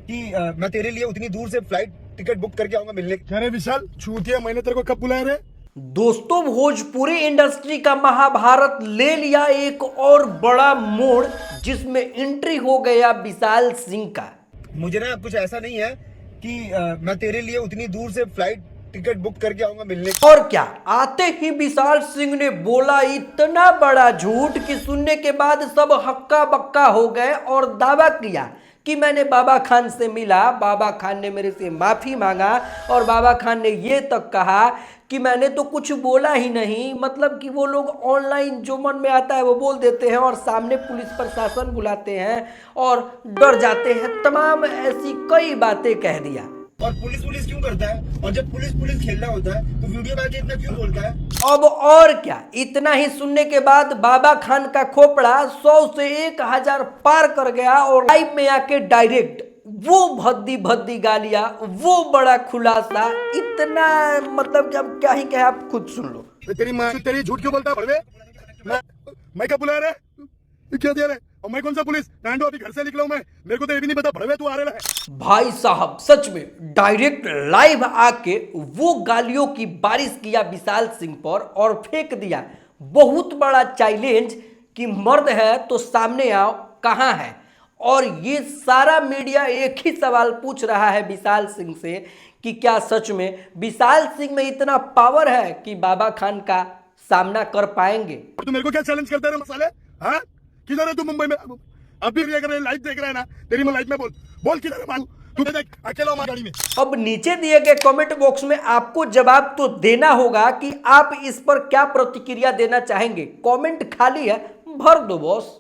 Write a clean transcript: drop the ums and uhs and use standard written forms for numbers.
मैं तेरे लिए उतनी दूर से फ्लाइट टिकट बुक करके आऊंगा मिलने। अरे विशाल छूतिया, मैंने तेरे को कब बुलाया रे? दोस्तों, भोजपुरी इंडस्ट्री का महाभारत ले लिया एक और बड़ा मोड़, जिसमें एंट्री हो गया विशाल सिंह का। मुझे ना कुछ ऐसा नहीं है कि मैं तेरे लिए उतनी दूर से फ्लाइट टिकट बुक करके आऊंगा मिलने। और क्या, आते ही विशाल सिंह ने बोला इतना बड़ा झूठ कि सुनने के बाद सब हक्का बक्का हो गए और दावा किया कि मैंने बाबा खान से मिला, बाबा खान ने मेरे से माफी मांगा और बाबा खान ने ये तक कहा कि मैंने तो कुछ बोला ही नहीं। मतलब कि वो लोग ऑनलाइन जो मन में आता है वो बोल देते हैं और सामने पुलिस प्रशासन बुलाते हैं और डर जाते हैं। तमाम ऐसी कई बातें कह दिया। और पुलिस क्यों करता है? और जब पुलिस खेलना होता है तो वीडियो बना के इतना क्यों बोलता है? अब और क्या, इतना ही सुनने के बाद बाबा खान का खोपड़ा 100 से 1000 पार कर गया और लाइव में आके डायरेक्ट वो भद्दी भद्दी गालियां, वो बड़ा खुलासा, इतना मतलब कि अब क्या ही कहे, आप खुद सुन लो। तेरी माँ तेरी झूठ क्यों बोलता है भड़वे? मैं कब बुलाया रे? क्या दिया रे? और मैं कौन सा पुलिस? टांडो अभी घर से निकला हूं मैं, मेरे को तो ये भी नहीं पता भड़वे तू आ रहा है। भाई साहब सच में डायरेक्ट लाइव आके वो गालियों की बारिश किया विशाल सिंह पर और फेंक दिया बहुत बड़ा चैलेंज कि मर्द है तो सामने आओ, कहां है। और ये सारा मीडिया एक ही सवाल पूछ रहा है विशाल सिंह से कि क्या सच में विशाल सिंह में इतना पावर है कि बाबा खान का सामना कर पाएंगे। तू मेरे को क्या चैलेंज करता है मसाले? हाँ, किधर है तू? मुंबई में अभी लाइव देख रहा है ना? तेरी मैं लाइव में बोल किधर है? तू देख अकेला हूं गाड़ी में। अब नीचे दिए गए कमेंट बॉक्स में आपको जवाब तो देना होगा कि आप इस पर क्या प्रतिक्रिया देना चाहेंगे। कमेंट खाली है, भर दो बॉस।